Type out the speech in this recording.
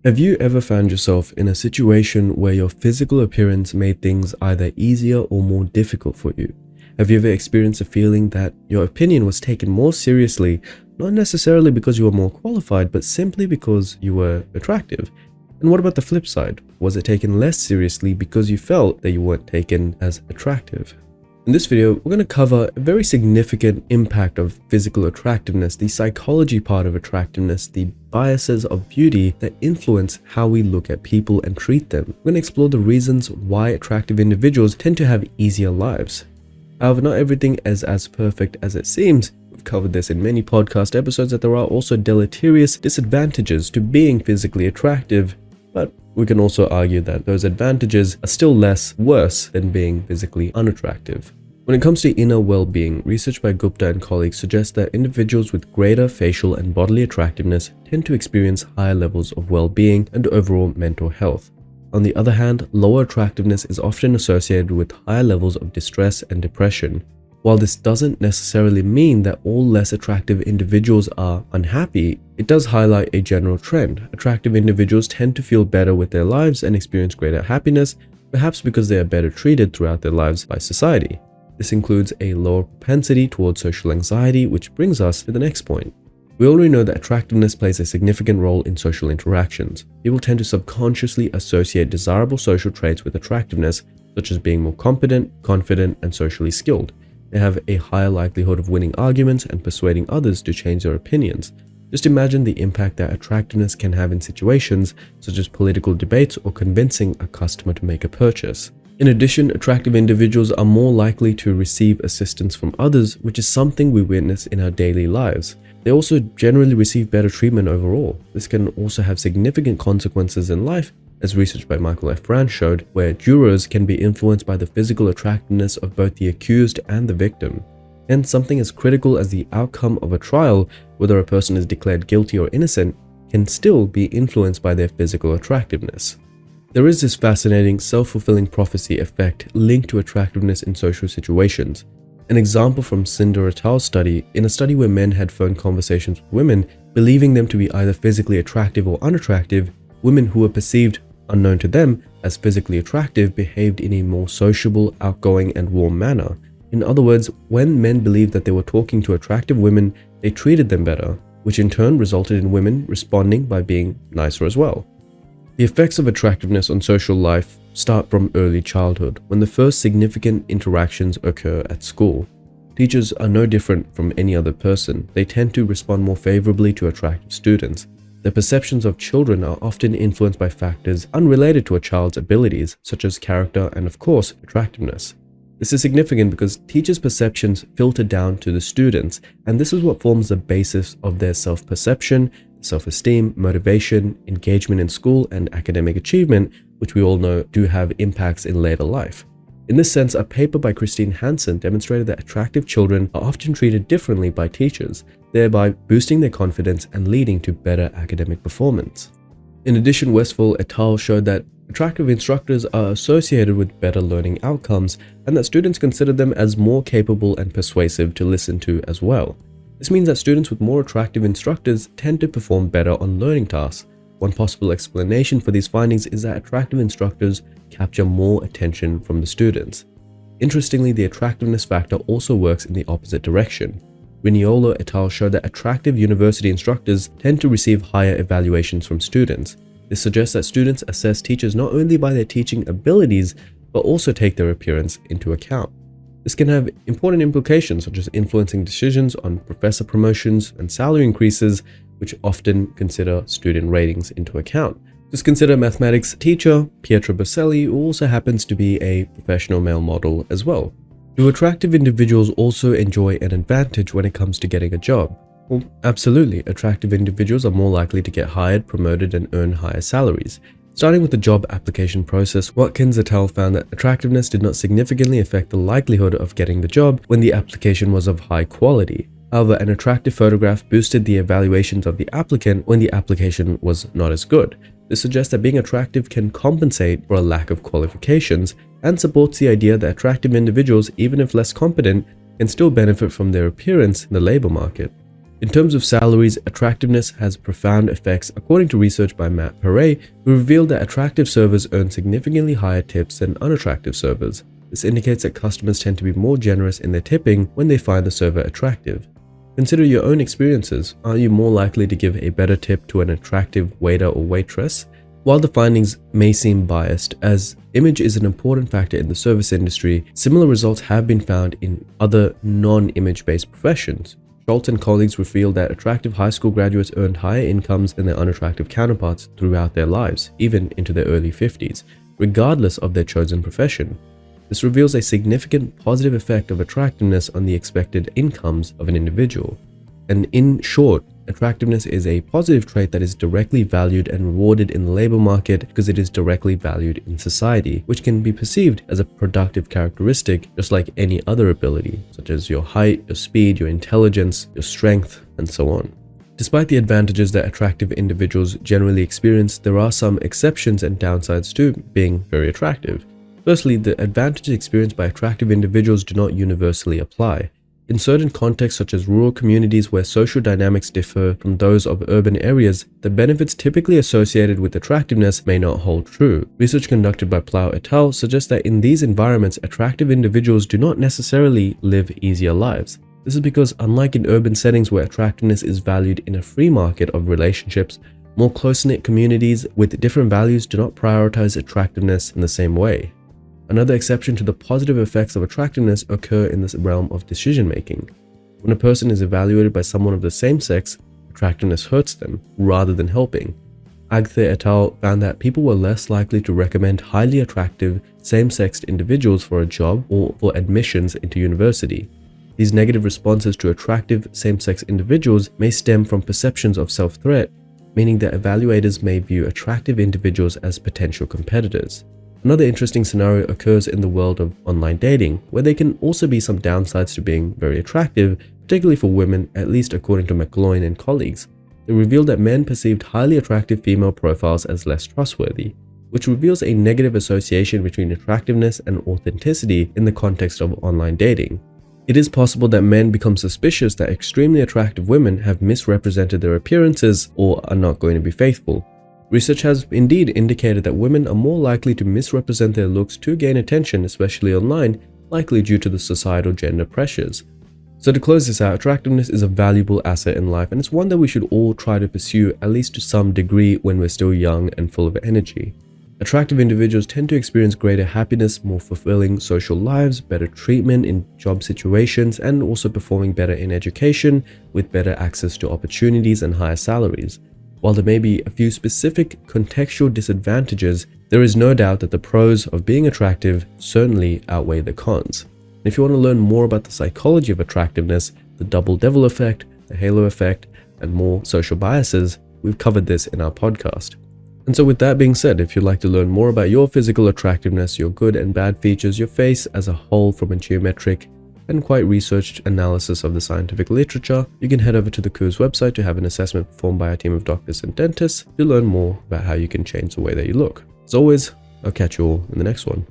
Have you ever found yourself in a situation where your physical appearance made things either easier or more difficult for you? Have you ever experienced a feeling that your opinion was taken more seriously, not necessarily because you were more qualified, but simply because you were attractive? And what about the flip side? Was it taken less seriously because you felt that you weren't taken as attractive? In this video, we're going to cover a very significant impact of physical attractiveness, the psychology part of attractiveness, the biases of beauty that influence how we look at people and treat them. We're going to explore the reasons why attractive individuals tend to have easier lives. However, not everything is as perfect as it seems. We've covered this in many podcast episodes that there are also deleterious disadvantages to being physically attractive, but we can also argue that those advantages are still less worse than being physically unattractive. When it comes to inner well-being, research by Gupta and colleagues suggests that individuals with greater facial and bodily attractiveness tend to experience higher levels of well-being and overall mental health. On the other hand, lower attractiveness is often associated with higher levels of distress and depression. While this doesn't necessarily mean that all less attractive individuals are unhappy, it does highlight a general trend. Attractive individuals tend to feel better with their lives and experience greater happiness, perhaps because they are better treated throughout their lives by society. This includes a lower propensity towards social anxiety, which brings us to the next point. We already know that attractiveness plays a significant role in social interactions. People tend to subconsciously associate desirable social traits with attractiveness, such as being more competent, confident, and socially skilled. They have a higher likelihood of winning arguments and persuading others to change their opinions. Just imagine the impact that attractiveness can have in situations such as political debates or convincing a customer to make a purchase. In addition, attractive individuals are more likely to receive assistance from others, which is something we witness in our daily lives. They also generally receive better treatment overall. This can also have significant consequences in life, as research by Michael F. Brand showed, where jurors can be influenced by the physical attractiveness of both the accused and the victim. Hence, something as critical as the outcome of a trial, whether a person is declared guilty or innocent, can still be influenced by their physical attractiveness. There is this fascinating self-fulfilling prophecy effect linked to attractiveness in social situations. An example from Cinder et al.'s study, in a study where men had phone conversations with women, believing them to be either physically attractive or unattractive, women who were perceived unknown to them as physically attractive behaved in a more sociable, outgoing, and warm manner. In other words, when men believed that they were talking to attractive women, they treated them better, which in turn resulted in women responding by being nicer as well. The effects of attractiveness on social life start from early childhood, when the first significant interactions occur at school. Teachers are no different from any other person. They tend to respond more favorably to attractive students. The perceptions of children are often influenced by factors unrelated to a child's abilities, such as character and, of course, attractiveness. This is significant because teachers' perceptions filter down to the students, and this is what forms the basis of their self-perception, self-esteem, motivation, engagement in school, and academic achievement, which we all know do have impacts in later life. In this sense, a paper by Christine Hansen demonstrated that attractive children are often treated differently by teachers, thereby boosting their confidence and leading to better academic performance. In addition, Westphal et al. Showed that attractive instructors are associated with better learning outcomes and that students consider them as more capable and persuasive to listen to as well. This means that students with more attractive instructors tend to perform better on learning tasks. One possible explanation for these findings is that attractive instructors capture more attention from the students. Interestingly, the attractiveness factor also works in the opposite direction. Riniolo et al. Showed that attractive university instructors tend to receive higher evaluations from students. This suggests that students assess teachers not only by their teaching abilities, but also take their appearance into account. This can have important implications, such as influencing decisions on professor promotions and salary increases, which often consider student ratings into account. Just consider mathematics teacher Pietro Baselli, who also happens to be a professional male model as well. Do attractive individuals also enjoy an advantage when it comes to getting a job? Well, absolutely. Attractive individuals are more likely to get hired, promoted, and earn higher salaries. Starting with the job application process, Watkins et al. Found that attractiveness did not significantly affect the likelihood of getting the job when the application was of high quality. However, an attractive photograph boosted the evaluations of the applicant when the application was not as good. This suggests that being attractive can compensate for a lack of qualifications and supports the idea that attractive individuals, even if less competent, can still benefit from their appearance in the labor market. In terms of salaries, attractiveness has profound effects according to research by Matt Perret, who revealed that attractive servers earn significantly higher tips than unattractive servers. This indicates that customers tend to be more generous in their tipping when they find the server attractive. Consider your own experiences. Are you more likely to give a better tip to an attractive waiter or waitress? While the findings may seem biased, as image is an important factor in the service industry, similar results have been found in other non-image-based professions. Schultz and colleagues revealed that attractive high school graduates earned higher incomes than their unattractive counterparts throughout their lives, even into their early 50s, regardless of their chosen profession. This reveals a significant positive effect of attractiveness on the expected incomes of an individual. And in short, attractiveness is a positive trait that is directly valued and rewarded in the labor market because it is directly valued in society, which can be perceived as a productive characteristic just like any other ability, such as your height, your speed, your intelligence, your strength, and so on. Despite the advantages that attractive individuals generally experience, there are some exceptions and downsides to being very attractive. Firstly, the advantages experienced by attractive individuals do not universally apply. In certain contexts such as rural communities where social dynamics differ from those of urban areas, the benefits typically associated with attractiveness may not hold true. Research conducted by Plow et al. Suggests that in these environments, attractive individuals do not necessarily live easier lives. This is because, unlike in urban settings where attractiveness is valued in a free market of relationships, more close-knit communities with different values do not prioritize attractiveness in the same way. Another exception to the positive effects of attractiveness occur in this realm of decision making. When a person is evaluated by someone of the same sex, attractiveness hurts them rather than helping. Agthe et al. Found that people were less likely to recommend highly attractive same-sexed individuals for a job or for admissions into university. These negative responses to attractive same-sex individuals may stem from perceptions of self-threat, meaning that evaluators may view attractive individuals as potential competitors. Another interesting scenario occurs in the world of online dating, where there can also be some downsides to being very attractive, particularly for women, at least according to McGloin and colleagues. They revealed that men perceived highly attractive female profiles as less trustworthy, which reveals a negative association between attractiveness and authenticity in the context of online dating. It is possible that men become suspicious that extremely attractive women have misrepresented their appearances or are not going to be faithful. Research has indeed indicated that women are more likely to misrepresent their looks to gain attention, especially online, likely due to the societal gender pressures. So to close this out, attractiveness is a valuable asset in life, and it's one that we should all try to pursue, at least to some degree, when we're still young and full of energy. Attractive individuals tend to experience greater happiness, more fulfilling social lives, better treatment in job situations, and also performing better in education with better access to opportunities and higher salaries. While there may be a few specific contextual disadvantages, there is no doubt that the pros of being attractive certainly outweigh the cons. And if you want to learn more about the psychology of attractiveness, the double devil effect, the halo effect, and more social biases, we've covered this in our podcast. And so with that being said, if you'd like to learn more about your physical attractiveness, your good and bad features, your face as a whole from a geometric and quite researched analysis of the scientific literature, you can head over to the QOVES website to have an assessment performed by a team of doctors and dentists to learn more about how you can change the way that you look. As always, I'll catch you all in the next one.